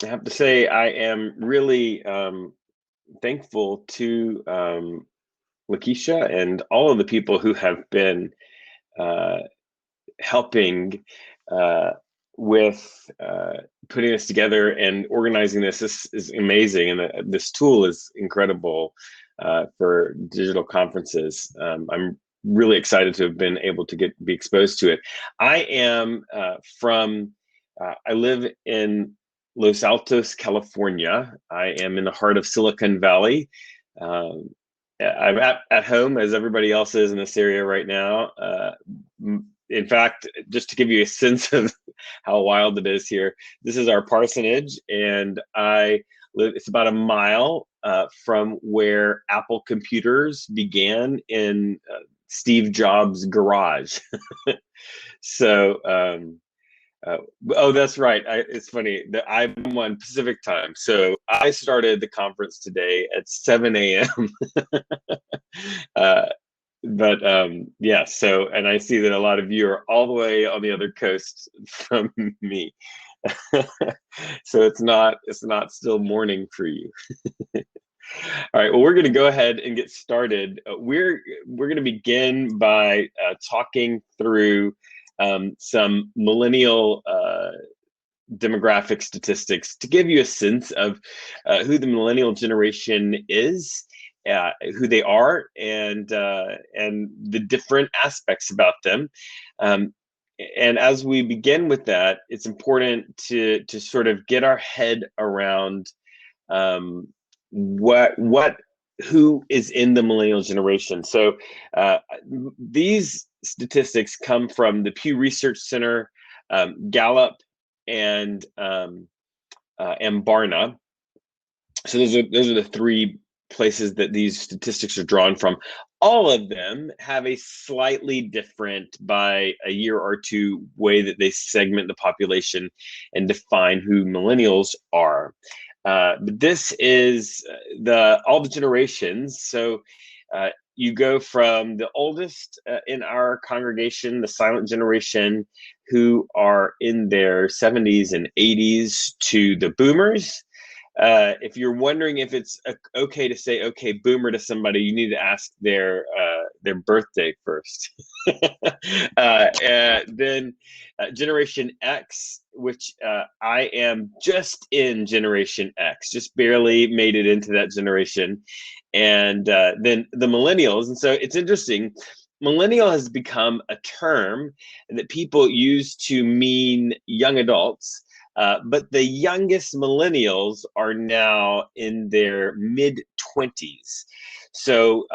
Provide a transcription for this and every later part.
I have to say I am really thankful to LaKesha and all of the people who have been uh, helping uh, with putting this together and organizing this. This is amazing, and this tool is incredible for digital conferences. I'm really excited to have been able to be exposed to it. I am I live in Los Altos, California. I am in the heart of Silicon Valley. Um, I'm at home as everybody else is in this area right now. In fact, just to give you a sense of how wild it is here, this is our parsonage, and I live. It's about a mile from where Apple computers began in Steve Jobs' garage. So, uh, oh, that's right. It's funny that I'm on Pacific time, so I started the conference today at 7 a.m. uh, but yeah, so and I see that a lot of you are all the way on the other coast from me. So it's not still morning for you. All right, well, we're going to go ahead and get started. We're going to begin by talking through some millennial demographic statistics to give you a sense of who the millennial generation is, who they are, and the different aspects about them. Um, and as we begin with that, it's important to sort of get our head around um, what who is in the millennial generation. So these statistics come from the Pew Research Center, Gallup, and Barna. So those are the three places that these statistics are drawn from. All of them have a slightly different, by a year or two, way that they segment the population and define who millennials are. But this is all the generations. So you go from the oldest in our congregation, the silent generation, who are in their 70s and 80s, to the boomers. If you're wondering if it's okay to say "okay, boomer" to somebody, you need to ask their birthday first. Then Generation X, which I am just in Generation X, just barely made it into that generation, and then the millennials. And so it's interesting. Millennial has become a term that people use to mean young adults. But the youngest millennials are now in their mid 20s. So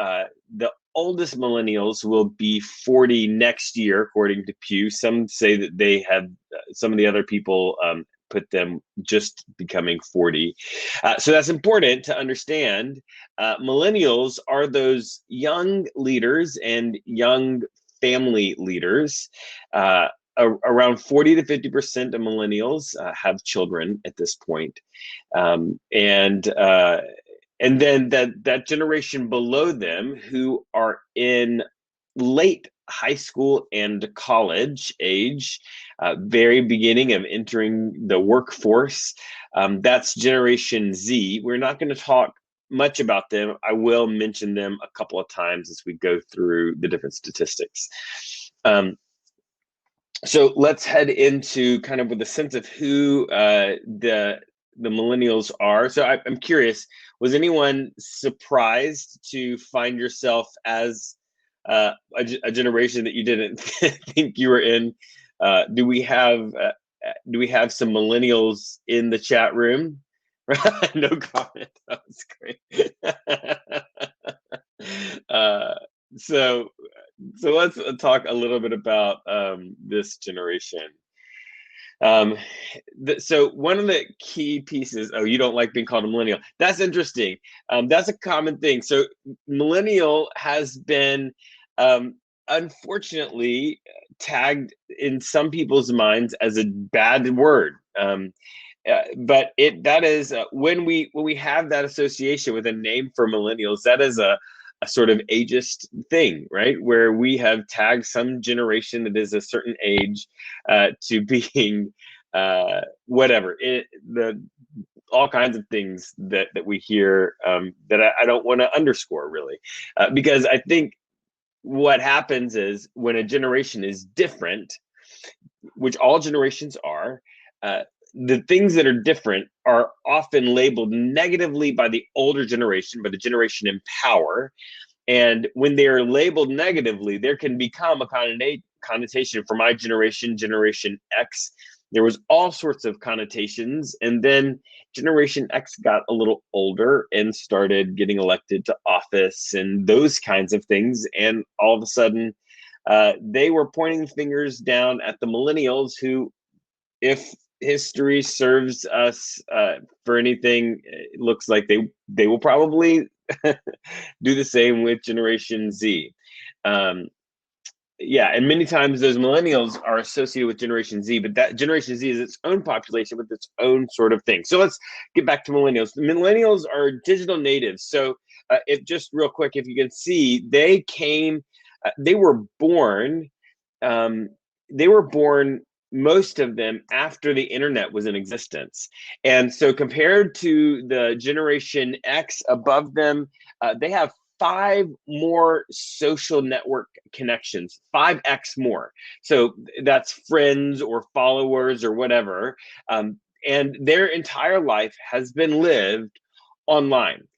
the oldest millennials will be 40 next year, according to Pew. Some say that they have, some of the other people put them just becoming 40. So that's important to understand. Millennials are those young leaders and young family leaders. Around 40 to 50% of millennials have children at this point. And then that generation below them, who are in late high school and college age, very beginning of entering the workforce, that's Generation Z. We're not going to talk much about them. I will mention them a couple of times as we go through the different statistics. So let's head into kind of with a sense of who the millennials are. So I'm curious, was anyone surprised to find yourself as a generation that you didn't think you were in? Do we have some millennials in the chat room? No comment. That was great. uh, so so let's talk a little bit about this generation. Um, so one of the key pieces, oh, you don't like being called a millennial. That's interesting. That's a common thing. So millennial has been, unfortunately, tagged in some people's minds as a bad word. But that is when we have that association with a name for millennials, that is a sort of ageist thing, right? Where we have tagged some generation that is a certain age to being whatever all kinds of things that we hear, that I don't want to underscore really, because I think what happens is when a generation is different, which all generations are, the things that are different are often labeled negatively by the older generation, by the generation in power. And when they are labeled negatively, there can become a connotation for my generation, Generation X. There was all sorts of connotations. And then Generation X got a little older and started getting elected to office and those kinds of things. And all of a sudden, they were pointing fingers down at the millennials who, if history serves us for anything, it looks like they will probably do the same with Generation Z. Yeah, and many times those millennials are associated with Generation Z, but that Generation Z is its own population with its own sort of thing. So let's get back to millennials. The millennials are digital natives. So if just real quick, if you can see, they were born, most of them after the internet was in existence. And so compared to the Generation X above them, they have 5 more social network connections, 5x more. So that's friends or followers or whatever. And their entire life has been lived online.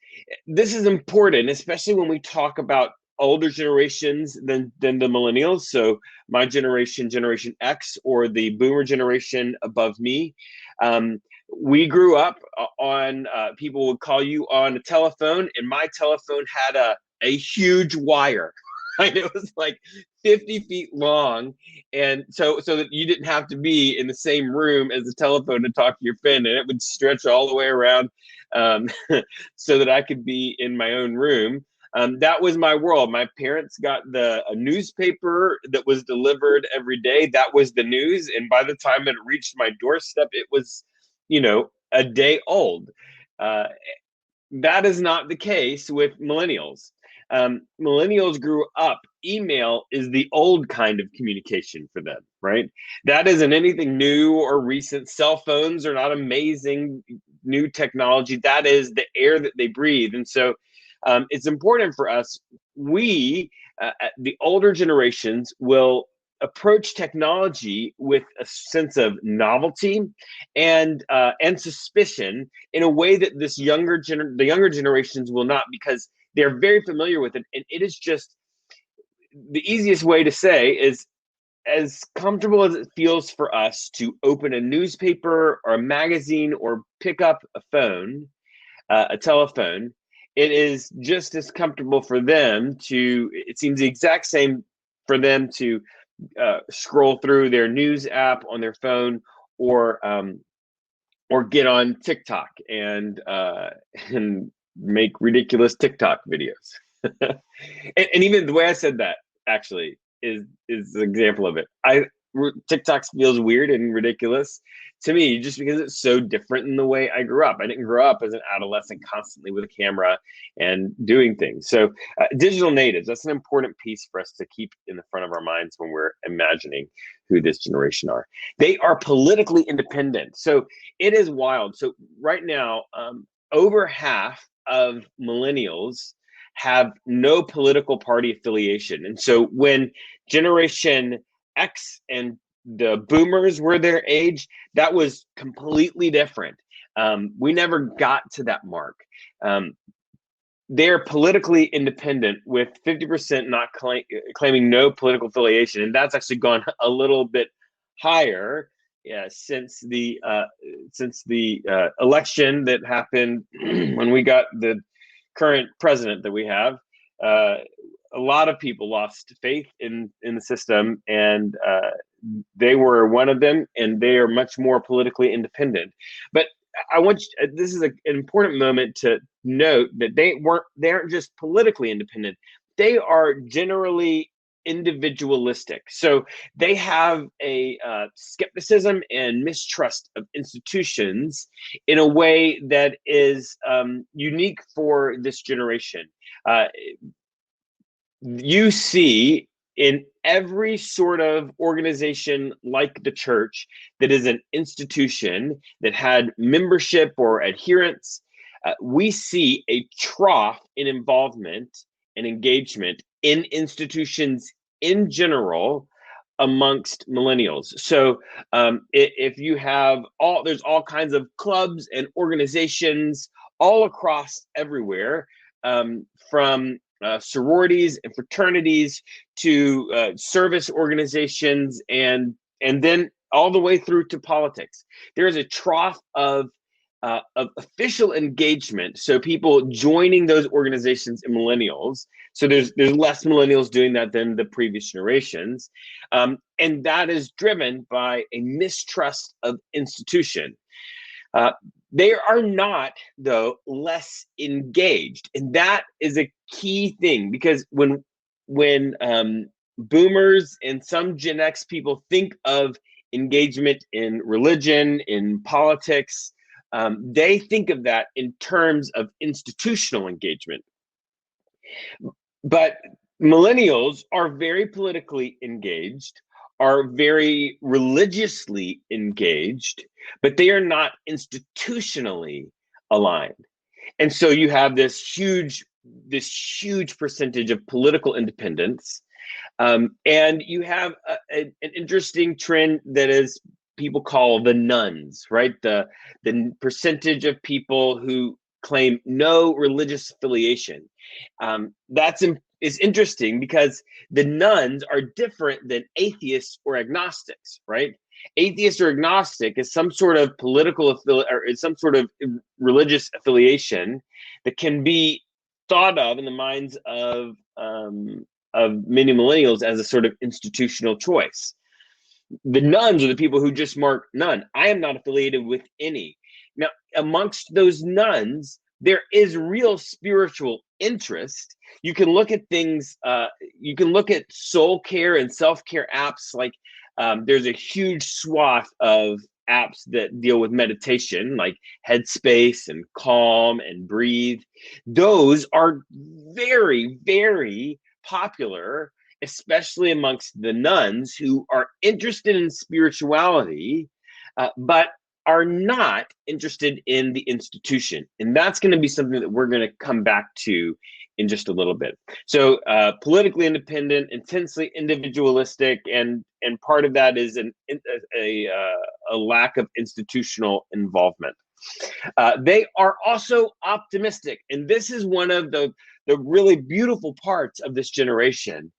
This is important, especially when we talk about older generations than the millennials. So my generation, Generation X, or the boomer generation above me. We grew up on, people would call you on a telephone, and my telephone had a huge wire. Right? It was like 50 feet long. And so that you didn't have to be in the same room as the telephone to talk to your friend, and it would stretch all the way around, so that I could be in my own room. That was my world. My parents got a newspaper that was delivered every day. That was the news. And by the time it reached my doorstep, it was, a day old. That is not the case with millennials. Millennials grew up. Email is the old kind of communication for them, right? That isn't anything new or recent. Cell phones are not amazing new technology. That is the air that they breathe. And so it's important for us. The older generations will approach technology with a sense of novelty and suspicion in a way that the younger generations will not, because they're very familiar with it. And it is just the easiest way to say is, as comfortable as it feels for us to open a newspaper or a magazine or pick up a telephone, it is just as comfortable for them it seems the exact same for them to scroll through their news app on their phone, or get on TikTok and make ridiculous TikTok videos. and even the way I said that actually is an example of it. TikTok feels weird and ridiculous to me just because it's so different than the way I grew up. I didn't grow up as an adolescent constantly with a camera and doing things. So digital natives, that's an important piece for us to keep in the front of our minds when we're imagining who this generation are. They are politically independent. So it is wild. So right now, over half of millennials have no political party affiliation. And so when Generation X and the boomers were their age, that was completely different. We never got to that mark. They're politically independent, with 50% not claiming no political affiliation. And that's actually gone a little bit higher since the election that happened when we got the current president that we have. A lot of people lost faith in the system, and they were one of them, and they are much more politically independent. But this is an important moment to note that they aren't just politically independent, they are generally individualistic. So they have a skepticism and mistrust of institutions in a way that is unique for this generation. You see in every sort of organization like the church that is an institution that had membership or adherence, we see a trough in involvement and engagement in institutions in general amongst millennials. So if you have there's all kinds of clubs and organizations all across everywhere, from sororities and fraternities to service organizations, and then all the way through to politics. There is a trough of official engagement, so people joining those organizations and millennials. So there's less millennials doing that than the previous generations, and that is driven by a mistrust of institution. They are not, though, less engaged, and that is a key thing, because when boomers and some Gen X people think of engagement in religion, in politics, they think of that in terms of institutional engagement. But millennials are very politically engaged, are very religiously engaged, but they are not institutionally aligned. And so you have this huge percentage of political independence. And you have an interesting trend that is people call the nuns, right? The percentage of people who claim no religious affiliation. Is interesting because the nuns are different than atheists or agnostics, right? Atheist or agnostic is some sort of political or is some sort of religious affiliation that can be thought of in the minds of many millennials as a sort of institutional choice. The nuns are the people who just mark none. I am not affiliated with any. Now, amongst those nuns, there is real spiritual interest. You can look at things, you can look at soul care and self-care apps. Like there's a huge swath of apps that deal with meditation, like Headspace and Calm and Breathe. Those are very, very popular, especially amongst the nuns who are interested in spirituality, but are not interested in the institution. And that's going to be something that we're going to come back to in just a little bit. So politically independent, intensely individualistic, and part of that is a lack of institutional involvement. They are also optimistic. And this is one of the really beautiful parts of this generation.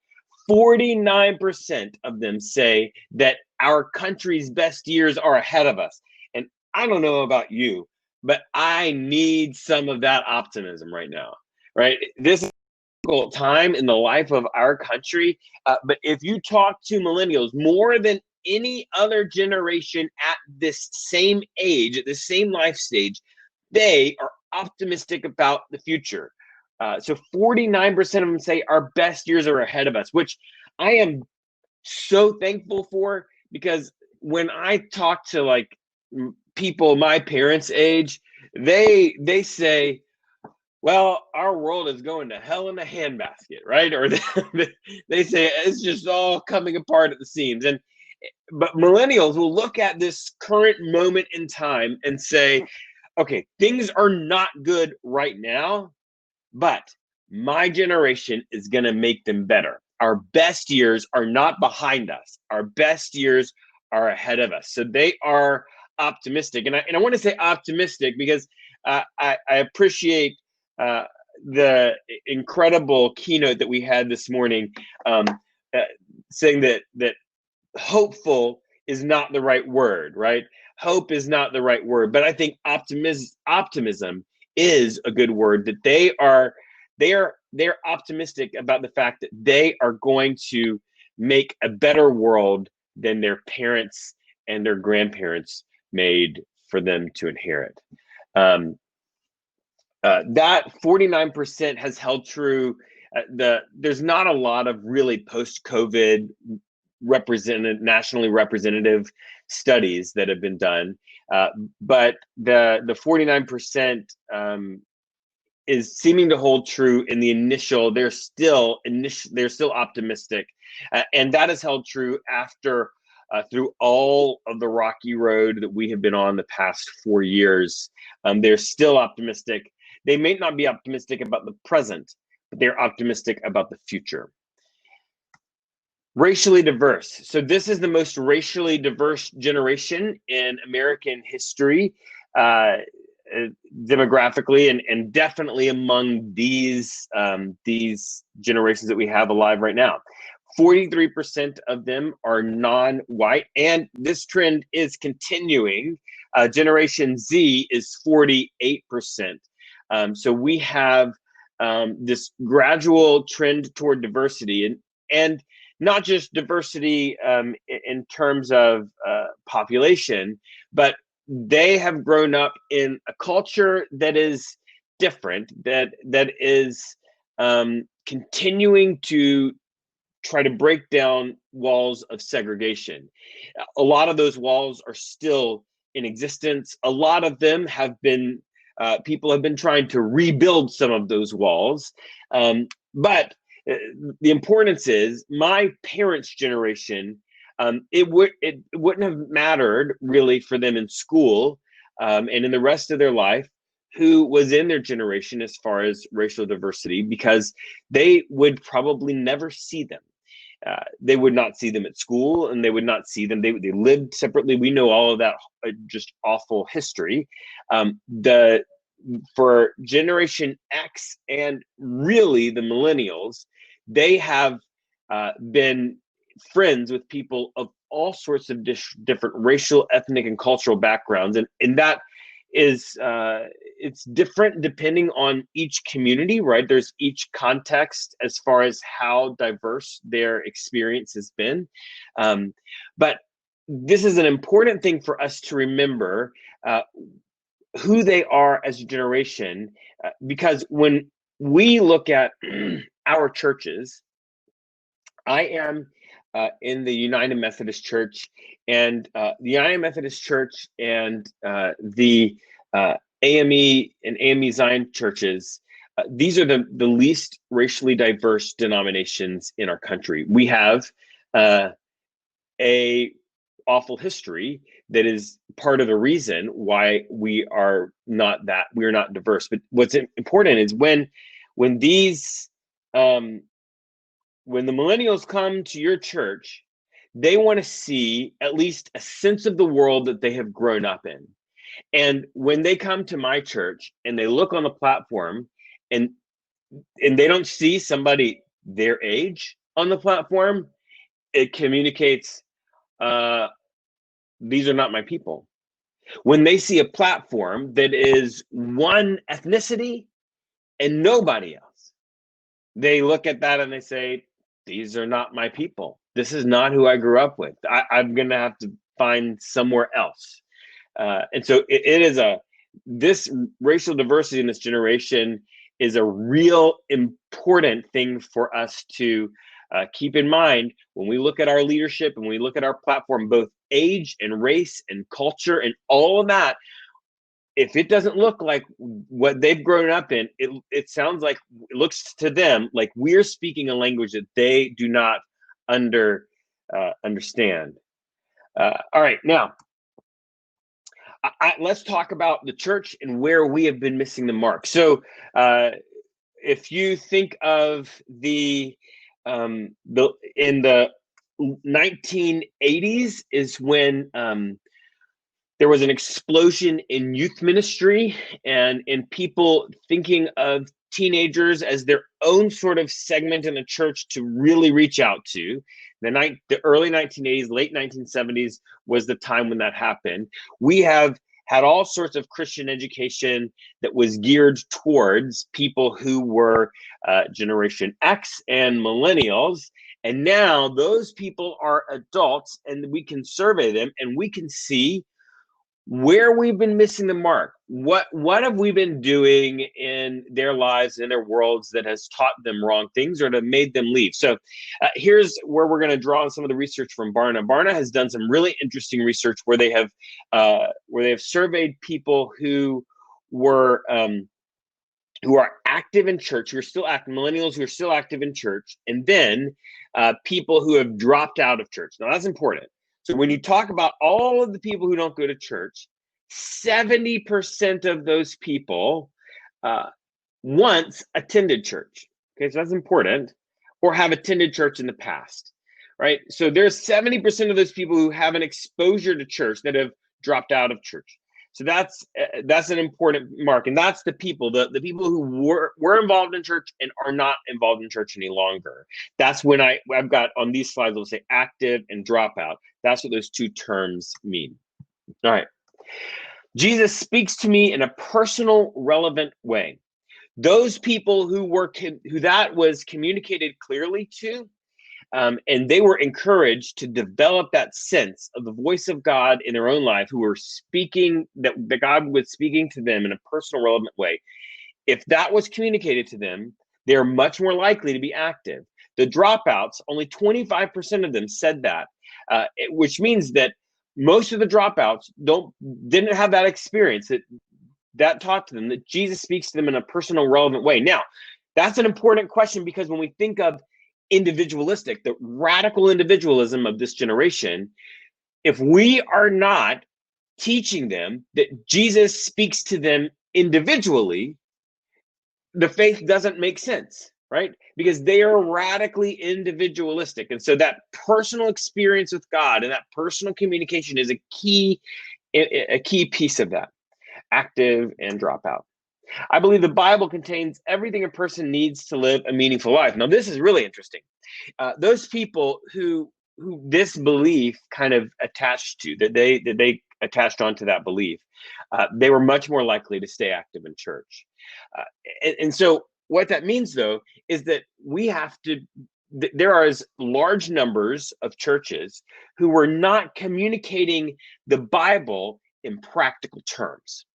49% of them say that our country's best years are ahead of us. And I don't know about you, but I need some of that optimism right now, right? This is a difficult time in the life of our country. But if you talk to millennials more than any other generation at this same age, at the same life stage, they are optimistic about the future. So 49% of them say our best years are ahead of us, which I am so thankful for, because when I talk to like people my parents' age, they say, well, our world is going to hell in a handbasket, right? Or they say it's just all coming apart at the seams. But millennials will look at this current moment in time and say, okay, things are not good right now, but my generation is going to make them better. Our best years are not behind us. Our best years are ahead of us. So they are optimistic. And I want to say optimistic because I appreciate the incredible keynote that we had this morning, saying that hopeful is not the right word, right? Hope is not the right word, but I think optimism is a good word. That they're optimistic about the fact that they are going to make a better world than their parents and their grandparents made for them to inherit. That 49% has held true. There's not a lot of really post-COVID nationally representative studies that have been done, but the 49% is seeming to hold true in the initial. They're still optimistic, and that has held true after through all of the rocky road that we have been on the past 4 years. They're still optimistic. They may not be optimistic about the present, but they're optimistic about the future. Racially diverse. So this is the most racially diverse generation in American history, demographically, and definitely among these generations that we have alive right now. 43% of them are non-white, and this trend is continuing. Generation Z is 48%. So we have this gradual trend toward diversity, and not just diversity in terms of population, but they have grown up in a culture that is different, that is continuing to try to break down walls of segregation. A lot of those walls are still in existence. A lot of them have been, people have been trying to rebuild some of those walls. But the importance is, my parents' generation, it wouldn't have mattered really for them in school and in the rest of their life who was in their generation as far as racial diversity, because they would probably never see them. They would not see them at school, and they would not see them. They lived separately. We know all of that just awful history. For Generation X and really the millennials, they have been friends with people of all sorts of different racial, ethnic, and cultural backgrounds, and that is it's different depending on each community, right? There's each context as far as how diverse their experience has been. But this is an important thing for us to remember, who they are as a generation, because when we look at our churches, I am in the United Methodist Church, and the United Methodist Church and the AME and AME Zion churches, these are the least racially diverse denominations in our country. We have a awful history that is part of the reason why we are not diverse. But what's important is when these when the millennials come to your church, they want to see at least a sense of the world that they have grown up in. And when they come to my church and they look on the platform and they don't see somebody their age on the platform, it communicates, these are not my people. When they see a platform that is one ethnicity and nobody else, they look at that and they say, these are not my people. This is not who I grew up with. I'm going to have to find somewhere else. And so this racial diversity in this generation is a real important thing for us to keep in mind when we look at our leadership and we look at our platform, both age and race and culture and all of that. If it doesn't look like what they've grown up in, it sounds like, it looks to them like we're speaking a language that they do not understand. All right, now let's talk about the church and where we have been missing the mark. So if you think of in the 1980s is when there was an explosion in youth ministry and in people thinking of teenagers as their own sort of segment in the church to really reach out to. The early 1980s, late 1970s was the time when that happened. We have had all sorts of Christian education that was geared towards people who were Generation X and millennials. And now those people are adults, and we can survey them and we can see where we've been missing the mark. What have we been doing in their lives, in their worlds, that has taught them wrong things or that made them leave? So here's where we're going to draw on some of the research from Barna. Barna has done some really interesting research where they have surveyed people who were who are active in church, who are still active, millennials who are still active in church, and then people who have dropped out of church. Now, that's important. So when you talk about all of the people who don't go to church, 70% of those people once attended church. Okay, so that's important, or have attended church in the past, right? So there's 70% of those people who have an exposure to church that have dropped out of church. So that's an important mark, and that's the people people who were involved in church and are not involved in church any longer. That's when I've got on these slides, we'll say active and dropout. That's what those two terms mean. All right. Jesus speaks to me in a personal, relevant way. Those people who that was communicated clearly to, and they were encouraged to develop that sense of the voice of God in their own life, who were speaking, that God was speaking to them in a personal, relevant way. If that was communicated to them, they're much more likely to be active. The dropouts, only 25% of them said that, which means that most of the dropouts didn't have that experience that taught to them that Jesus speaks to them in a personal, relevant way. Now, that's an important question, because when we think of individualistic, the radical individualism of this generation, if we are not teaching them that Jesus speaks to them individually, the faith doesn't make sense, right? Because they are radically individualistic. And so that personal experience with God and that personal communication is a key piece of that, active and dropout. I believe the Bible contains everything a person needs to live a meaningful life. Now, this is really interesting. Those people who this belief kind of attached to, that they attached onto that belief, they were much more likely to stay active in church. And so what that means, though, is that we have to, there are large numbers of churches who were not communicating the Bible in practical terms.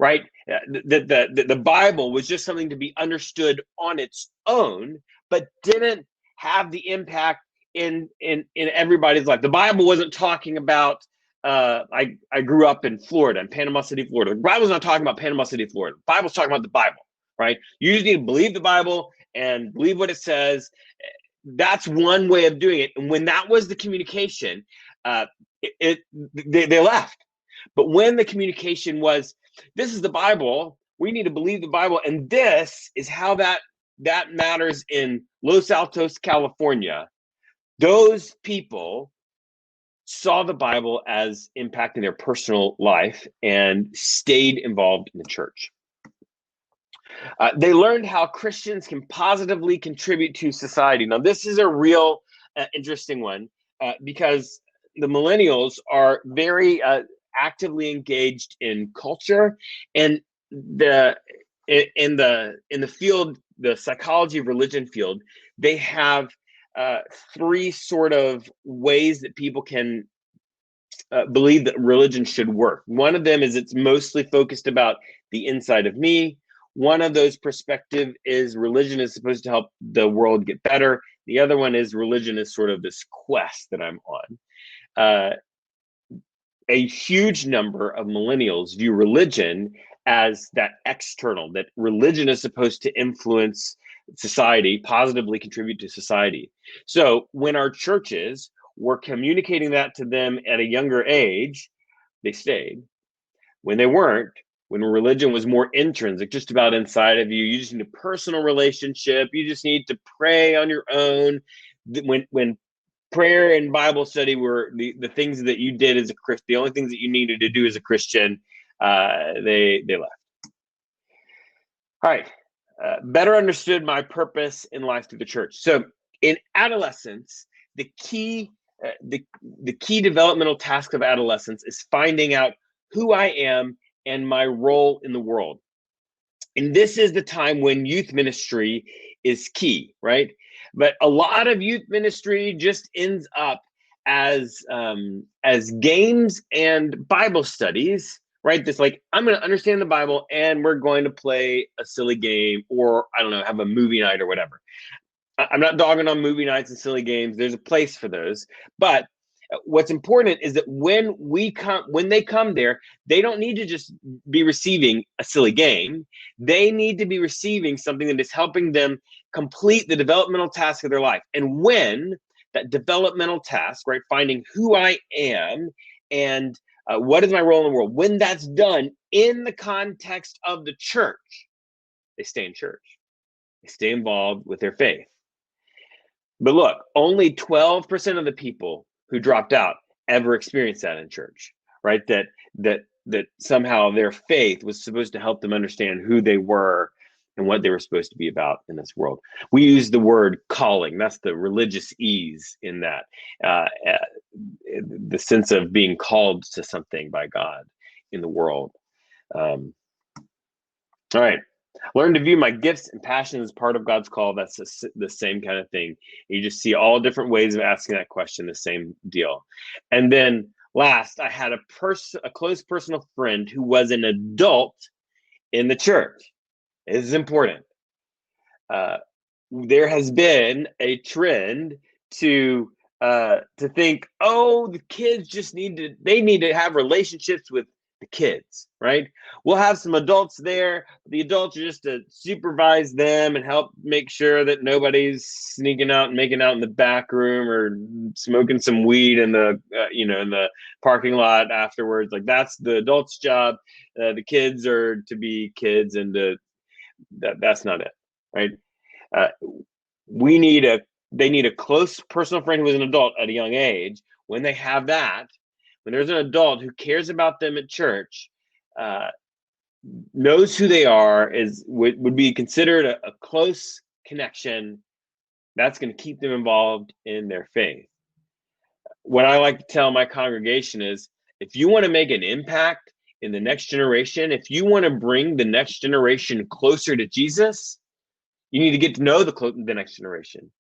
Right? The Bible was just something to be understood on its own, but didn't have the impact in everybody's life. The Bible wasn't talking about, I grew up in Florida, in Panama City, Florida. The Bible's not talking about Panama City, Florida. The Bible's talking about the Bible, right? You just need to believe the Bible and believe what it says. That's one way of doing it. And when that was the communication, they left. But when the communication was, this is the Bible, we need to believe the Bible, and this is how that matters in Los Altos, California, those people saw the Bible as impacting their personal life and stayed involved in the church. They learned how Christians can positively contribute to society. Now, this is a real interesting one, because the millennials are very actively engaged in culture, and in the field, the psychology of religion field, they have three sort of ways that people can believe that religion should work. One of them is it's mostly focused about the inside of me. One of those perspective is religion is supposed to help the world get better. The other one is religion is sort of this quest that I'm on. A huge number of millennials view religion as that external, that religion is supposed to influence society, positively contribute to society. So when our churches were communicating that to them at a younger age, they stayed. When they weren't, when religion was more intrinsic, just about inside of you, you just need a personal relationship, you just need to pray on your own. When prayer and Bible study were the things that you did as a Christian, the only things that you needed to do as a Christian, they left. All right. Better understood my purpose in life through the church. So in adolescence, the key developmental task of adolescence is finding out who I am and my role in the world. And this is the time when youth ministry is key, right? But a lot of youth ministry just ends up as games and Bible studies, right? This like, I'm going to understand the Bible and we're going to play a silly game, or I don't know, have a movie night or whatever. I'm not dogging on movie nights and silly games. There's a place for those. But What's important is that when they come there, they don't need to just be receiving a silly game. They need to be receiving something that is helping them complete the developmental task of their life. And when that developmental task, right, finding who I am and what is my role in the world, when that's done in the context of the church, they stay in church. They stay involved with their faith. But look, only 12% of the people who dropped out ever experienced that in church, right? That somehow their faith was supposed to help them understand who they were and what they were supposed to be about in this world. We use the word calling. That's the religious ease in that, the sense of being called to something by God in the world. All right. Learn to view my gifts and passions as part of God's call. That's the same kind of thing. You just see all different ways of asking that question, the same deal. And then last, I had a close personal friend who was an adult in the church. This is important. There has been a trend to think, oh, the kids just need to have relationships with the kids, right? We'll have some adults there. The adults are just to supervise them and help make sure that nobody's sneaking out and making out in the back room or smoking some weed in the in the parking lot afterwards. Like, that's the adult's job. The kids are to be kids, and that's not it, right? They need a close personal friend who is an adult at a young age. When they have that, when there's an adult who cares about them at church, knows who they are, would be considered a close connection, that's going to keep them involved in their faith. What I like to tell my congregation is, if you want to make an impact in the next generation, if you want to bring the next generation closer to Jesus, you need to get to know the next generation.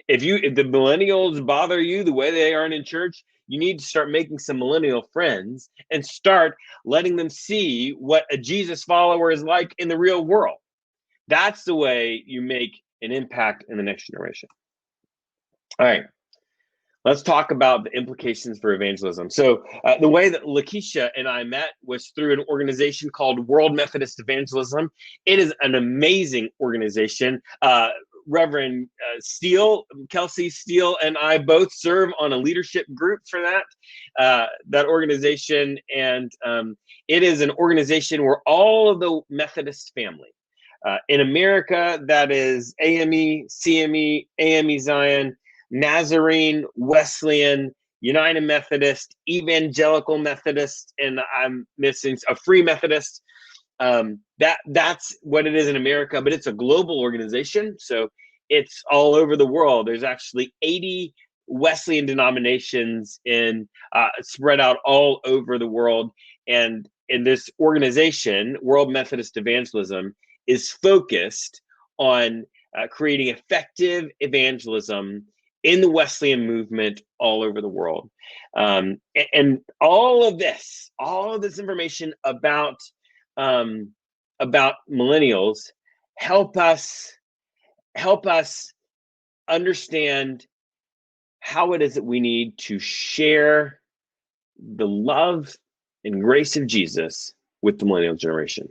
If the millennials bother you the way they aren't in church, you need to start making some millennial friends and start letting them see what a Jesus follower is like in the real world. That's the way you make an impact in the next generation. All right, let's talk about the implications for evangelism. So the way that LaKesha and I met was through an organization called World Methodist Evangelism. It is an amazing organization. Reverend Steele, Kelsey Steele, and I both serve on a leadership group for that organization. And it is an organization where all of the Methodist family in America, that is AME, CME, AME Zion, Nazarene, Wesleyan, United Methodist, Evangelical Methodist, and I'm missing a Free Methodist. That's what it is in America, but it's a global organization, so it's all over the world. There's actually 80 Wesleyan denominations spread out all over the world, and in this organization, World Methodist Evangelism, is focused on creating effective evangelism in the Wesleyan movement all over the world. And all of this information about millennials help us understand how it is that we need to share the love and grace of Jesus with the millennial generation.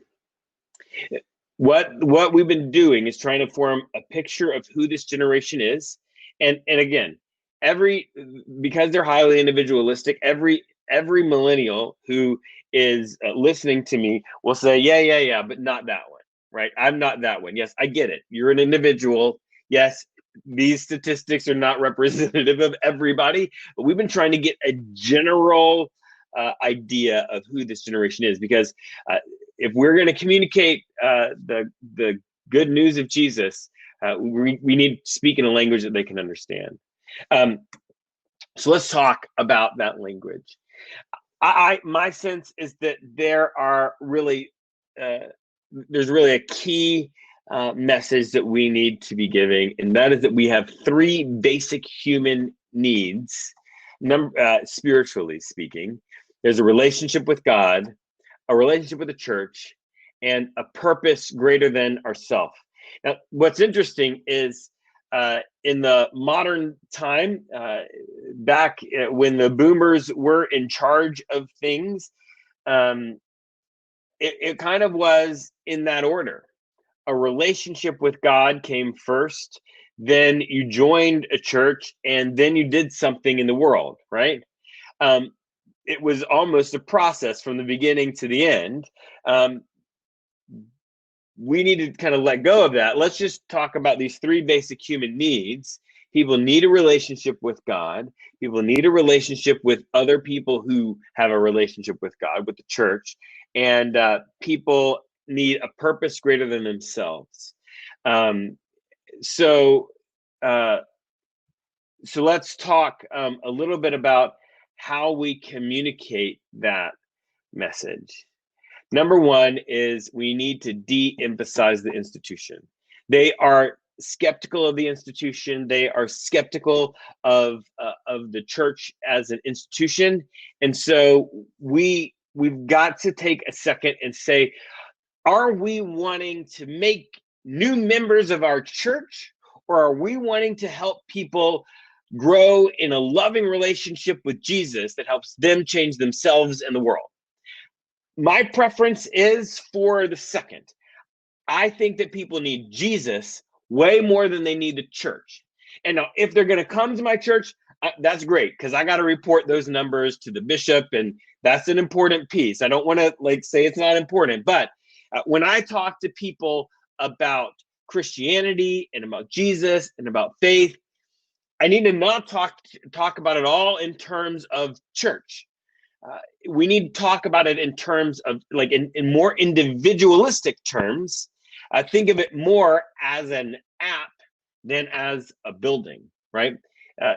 What we've been doing is trying to form a picture of who this generation is. And again, because they're highly individualistic, every millennial who is listening to me will say, yeah, but not that one, right? I'm not that one. Yes, I get it. You're an individual. Yes, these statistics are not representative of everybody, but we've been trying to get a general idea of who this generation is, because if we're going to communicate the good news of Jesus, we need to speak in a language that they can understand. So let's talk about that language. My sense is that there's really a key message that we need to be giving, and that is that we have three basic human needs, spiritually speaking. There's a relationship with God, a relationship with the church, and a purpose greater than ourselves. Now, what's interesting is in the modern time, back when the boomers were in charge of things, it kind of was in that order. A relationship with God came first, then you joined a church, and then you did something in the world, right? It was almost a process from the beginning to the end. We need to kind of let go of that. Let's just talk about these three basic human needs. People need a relationship with God. People need a relationship with other people who have a relationship with God, with the church. And people need a purpose greater than themselves. So let's talk a little bit about how we communicate that message. Number one is we need to de-emphasize the institution. They are skeptical of the institution. They are skeptical of the church as an institution. And so we've got to take a second and say, are we wanting to make new members of our church, or are we wanting to help people grow in a loving relationship with Jesus that helps them change themselves and the world? My preference is for the second. I think that people need Jesus way more than they need the church. And now, if they're going to come to my church, that's great, because I got to report those numbers to the bishop, and that's an important piece. I don't want to say it's not important, but when I talk to people about Christianity and about Jesus and about faith, I need to not talk about it all in terms of church. We need to talk about it in terms of in more individualistic terms. Think of it more as an app than as a building, right?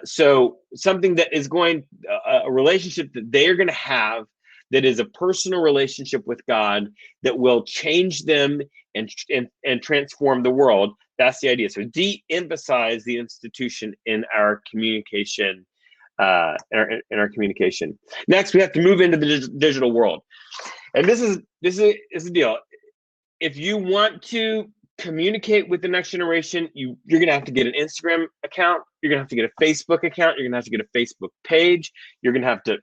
So something that is a relationship that they are going to have that is a personal relationship with God that will change them and transform the world. That's the idea. So de-emphasize the institution in our communication. In our communication. Next, we have to move into the digital world, and this is the deal. If you want to communicate with the next generation, you're going to have to get an Instagram account. You're going to have to get a Facebook account. You're going to have to get a Facebook page. You're going to have to,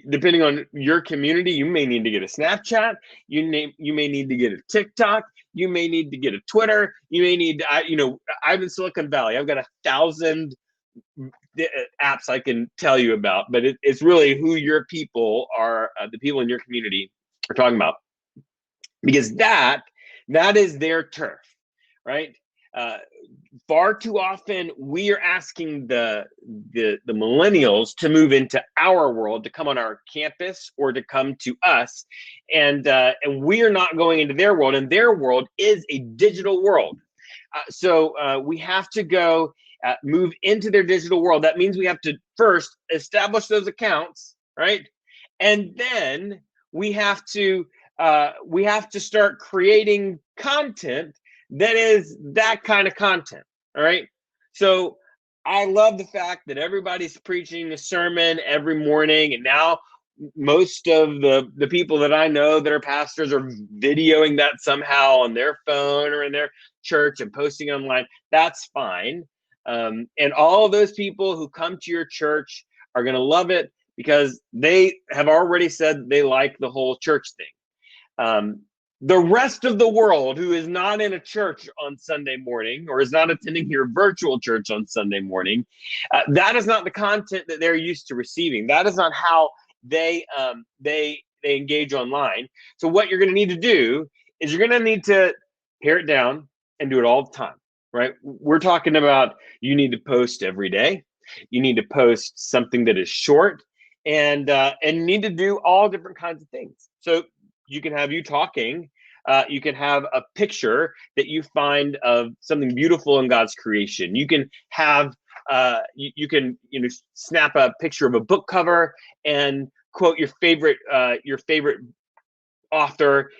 depending on your community, you may need to get a Snapchat. You may need to get a TikTok. You may need to get a Twitter. You may need, I'm in Silicon Valley. I've got 1,000 apps I can tell you about, but it's really who your people are, the people in your community are talking about, because that is their turf, right? Far too often we are asking the millennials to move into our world, to come on our campus or to come to us, and we are not going into their world, and their world is a digital world. So we have to go move into their digital world. That means we have to first establish those accounts, right? And then we have to start creating content that is that kind of content. All right. So I love the fact that everybody's preaching a sermon every morning, and now most of the people that I know that are pastors are videoing that somehow on their phone or in their church and posting online. That's fine. And all of those people who come to your church are going to love it because they have already said they like the whole church thing. The rest of the world who is not in a church on Sunday morning or is not attending your virtual church on Sunday morning, that is not the content that they're used to receiving. That is not how they engage online. So what you're going to need to do is you're going to need to pare it down and do it all the time, right? We're talking about you need to post every day. You need to post something that is short, and need to do all different kinds of things. So you can have you talking. You can have a picture that you find of something beautiful in God's creation. You can have you can snap a picture of a book cover and quote your favorite author.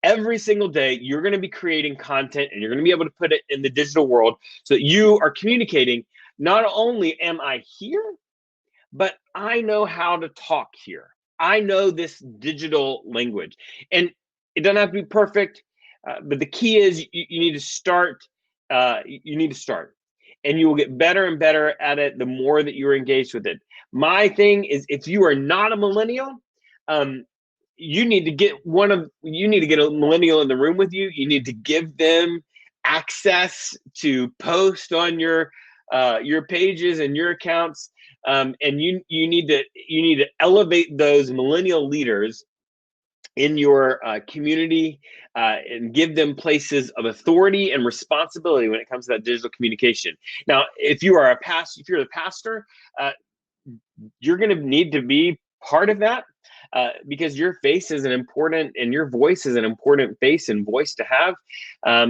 Every single day, you're going to be creating content, and you're going to be able to put it in the digital world so that you are communicating. Not only am I here, but I know how to talk here. I know this digital language, and it doesn't have to be perfect, but the key is you need to start. You need to start. and you will get better and better at it the more that you're engaged with it. My thing is, if you are not a millennial, you need to get a millennial in the room with you. You need to give them access to post on your pages and your accounts, and you need to elevate those millennial leaders in your community, and give them places of authority and responsibility when it comes to that digital communication. Now, if you're the pastor, you're going to need to be part of that, because your face is an important, and your voice is an important face and voice to have.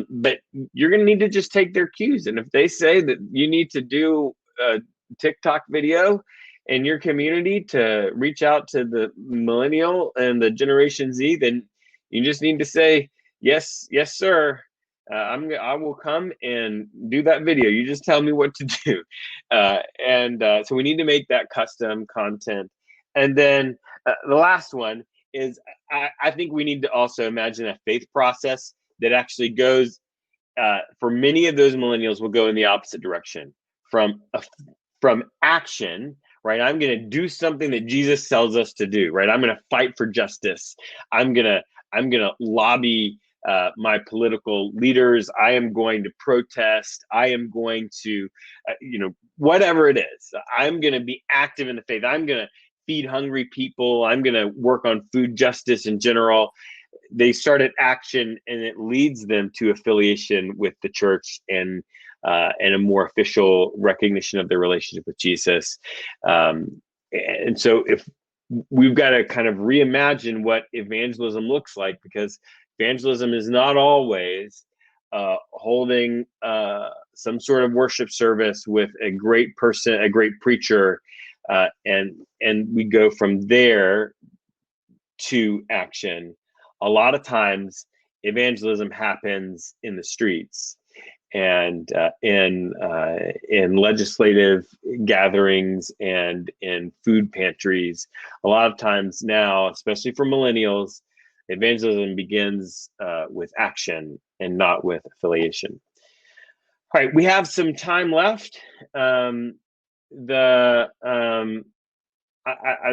But you're going to need to just take their cues. And if they say that you need to do a TikTok video in your community to reach out to the millennial and the Generation Z, then you just need to say, yes, sir. I will come and do that video. You just tell me what to do. So we need to make that custom content. And then the last one is, I think we need to also imagine a faith process that actually goes, for many of those millennials, will go in the opposite direction from action. Right, I'm going to do something that Jesus tells us to do. Right, I'm going to fight for justice. I'm going to lobby my political leaders. I am going to protest. I am going to, whatever it is. I'm going to be active in the faith. I'm going to feed hungry people. I'm going to work on food justice in general. They start at action, and it leads them to affiliation with the church and a more official recognition of their relationship with Jesus. And so if we've got to kind of reimagine what evangelism looks like, because evangelism is not always holding some sort of worship service with a great person, a great preacher, and we go from there to action. A lot of times evangelism happens in the streets and in legislative gatherings and in food pantries. A lot of times now, especially for millennials, evangelism begins with action and not with affiliation. All right, we have some time left. I'd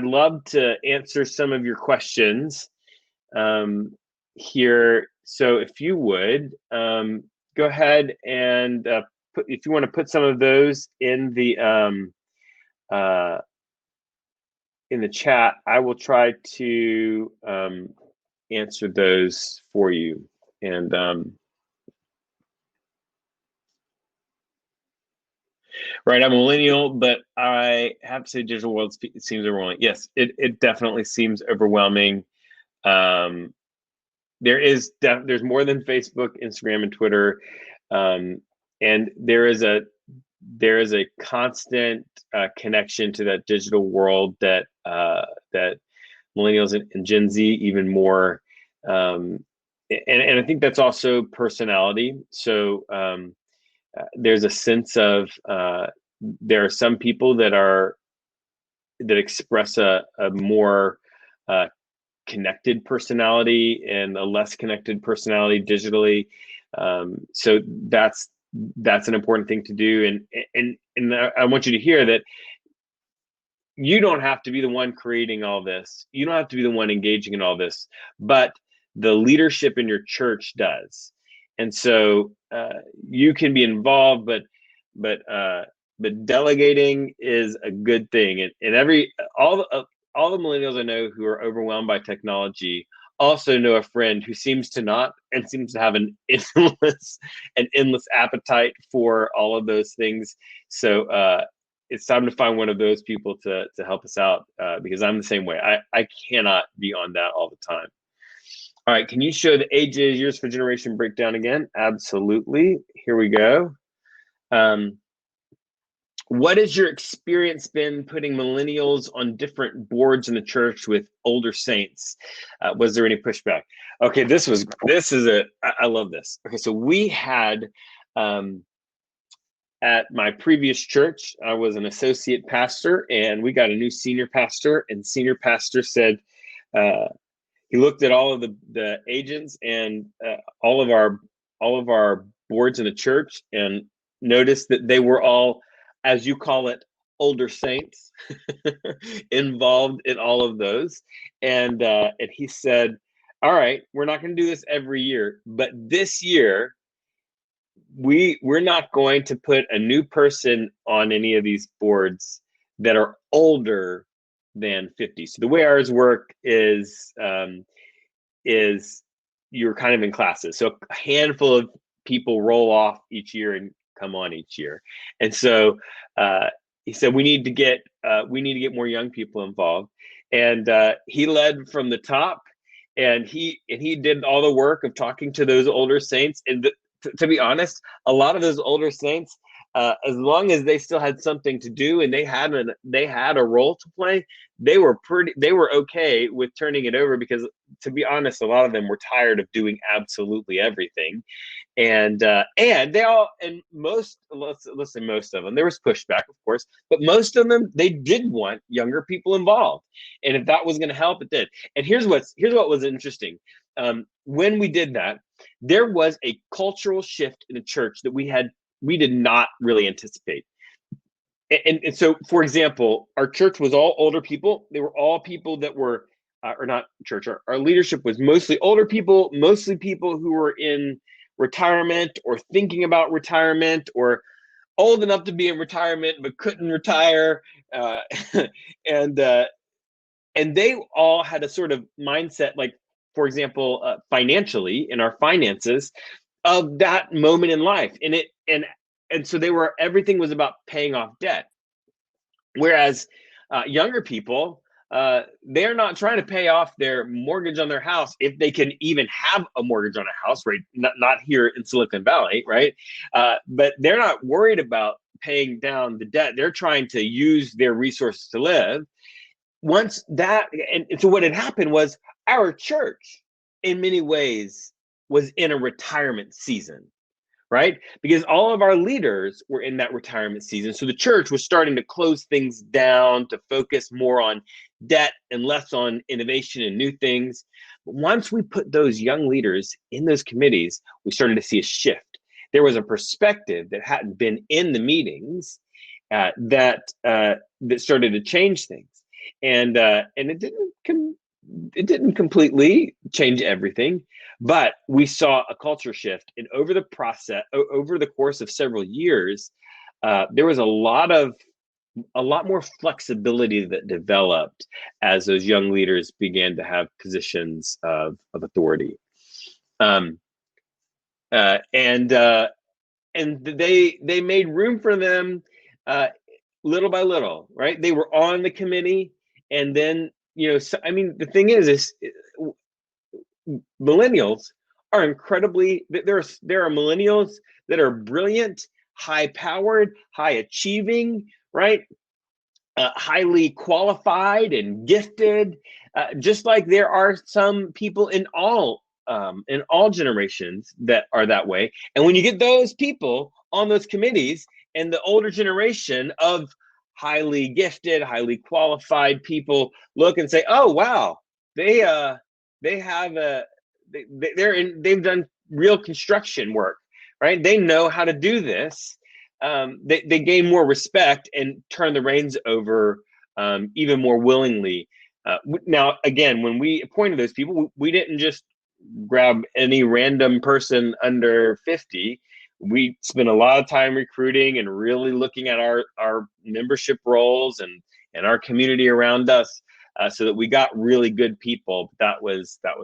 love to answer some of your questions here. So if you would, go ahead and if you want to put some of those in the chat, I will try to answer those for you. And right, I'm a millennial, but I have to say digital world seems overwhelming. Yes, it definitely seems overwhelming. There's more than Facebook, Instagram, and Twitter, and there is a constant connection to that digital world that millennials and Gen Z even more, and I think that's also personality. So there's a sense of there are some people that express a more connected personality and a less connected personality digitally. So that's an important thing to do. And I want you to hear that you don't have to be the one creating all this. You don't have to be the one engaging in all this, but the leadership in your church does. And so you can be involved, but delegating is a good thing. And all the millennials I know who are overwhelmed by technology also know a friend who seems to not, and seems to have an endless appetite for all of those things. So it's time to find one of those people to help us out, because I'm the same way. I cannot be on that all the time. All right, can you show the ages, years for generation breakdown again? Absolutely. Here we go. What has your experience been putting millennials on different boards in the church with older saints? Was there any pushback? Okay, I love this. Okay, so we had, at my previous church, I was an associate pastor, and we got a new senior pastor, and senior pastor said, he looked at all of the agents and all of our boards in the church, and noticed that they were all, as you call it, older saints involved in all of those. And he said, all right, we're not going to do this every year, but this year we're not going to put a new person on any of these boards that are older than 50. So the way ours work is you're kind of in classes. So a handful of people roll off each year and come on each year. And so he said we need to get more young people involved. And he led from the top, and he did all the work of talking to those older saints. And to be honest, a lot of those older saints, as long as they still had something to do and they had a role to play, they were okay with turning it over, because to be honest, a lot of them were tired of doing absolutely everything. And they all, and most, let's say most of them, there was pushback, of course, but most of them, they did want younger people involved. And if that was going to help, it did. And here's what was interesting. When we did that, there was a cultural shift in the church that we did not really anticipate. And so, for example, our church was all older people. They were all people that were, or not church, our leadership was mostly older people, mostly people who were in retirement or thinking about retirement, or old enough to be in retirement but couldn't retire. And they all had a sort of mindset, like, for example, financially, in our finances, of that moment in life. And so everything was about paying off debt. Whereas younger people, they're not trying to pay off their mortgage on their house, if they can even have a mortgage on a house, right? Not here in Silicon Valley, right? But they're not worried about paying down the debt. They're trying to use their resources to live. And so what had happened was, our church, in many ways, was in a retirement season, right? Because all of our leaders were in that retirement season. So the church was starting to close things down to focus more on debt and less on innovation and new things. But once we put those young leaders in those committees, we started to see a shift. There was a perspective that hadn't been in the meetings that started to change things. And it didn't completely change everything, but we saw a culture shift. And over the course of several years, there was a lot more flexibility that developed as those young leaders began to have positions of authority. And they made room for them little by little, right? They were on the committee, and then, the thing is millennials are incredibly, there are millennials that are brilliant, high-powered, high-achieving, right? Highly qualified and gifted, just like there are some people in all generations that are that way. And when you get those people on those committees, and the older generation of highly gifted, highly qualified people look and say, "Oh, wow, they've done real construction work, right? They know how to do this." They gain more respect and turn the reins over even more willingly. Now, again, when we appointed those people, we didn't just grab any random person under 50. We spent a lot of time recruiting and really looking at our membership roles and our community around us, so that we got really good people. That was that.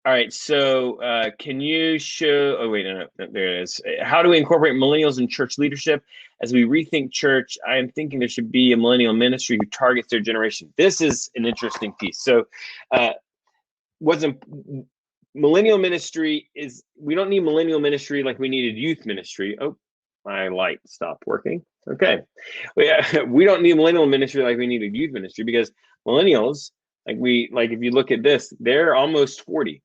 All right, so can you show, oh wait, no, there it is. How do we incorporate millennials in church leadership? As we rethink church, I am thinking there should be a millennial ministry who targets their generation. This is an interesting piece. So millennial ministry is, we don't need millennial ministry like we needed youth ministry. Oh, my light stopped working. Okay. We don't need millennial ministry like we needed youth ministry, because millennials, if you look at this, they're almost 40.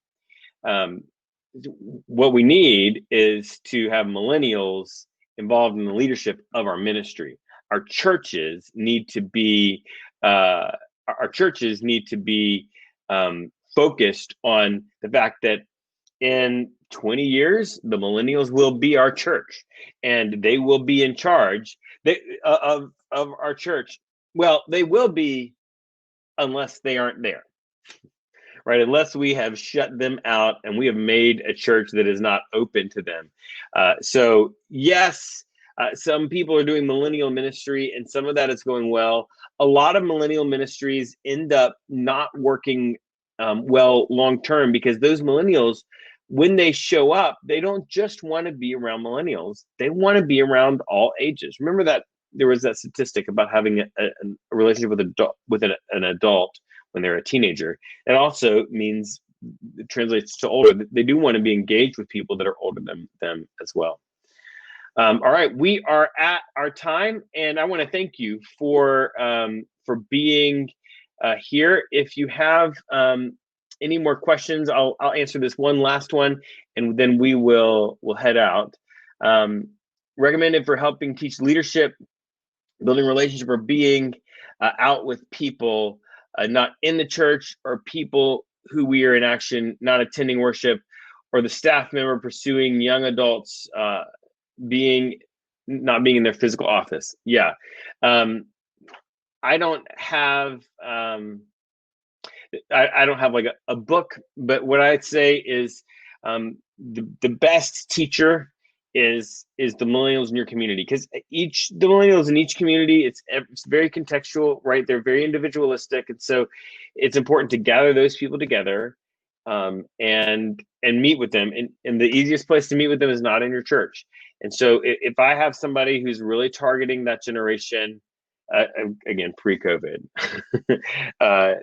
What we need is to have millennials involved in the leadership of our ministry. Our churches need to be focused on the fact that in 20 years, the millennials will be our church, and they will be in charge of our church. Well, they will be, unless they aren't there, right? Unless we have shut them out and we have made a church that is not open to them. So yes, some people are doing millennial ministry, and some of that is going well. A lot of millennial ministries end up not working well long term, because those millennials, when they show up, they don't just want to be around millennials. They want to be around all ages. Remember that there was that statistic about having a relationship with an adult when they're a teenager. It also means, it translates to older. They do want to be engaged with people that are older than them as well. All right, we are at our time, and I want to thank you for being here. If you have any more questions, I'll answer this one last one, and then we'll head out. Recommended for helping teach leadership, building relationship, or being out with people not in the church, or people who we are in action, not attending worship, or the staff member pursuing young adults not being in their physical office. Yeah. I don't have I don't have like a book, but what I'd say is the best teacher is the millennials in your community, because the millennials in each community, it's very contextual, right? They're very individualistic, and so it's important to gather those people together and meet with them. And the easiest place to meet with them is not in your church. And so if I have somebody who's really targeting that generation, again, pre-COVID,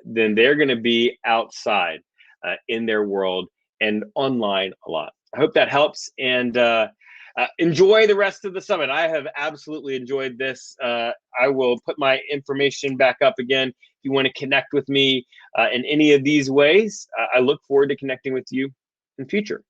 then they're going to be outside in their world and online a lot. I hope that helps, and enjoy the rest of the summit. I have absolutely enjoyed this. I will put my information back up again. If you want to connect with me in any of these ways, I look forward to connecting with you in the future.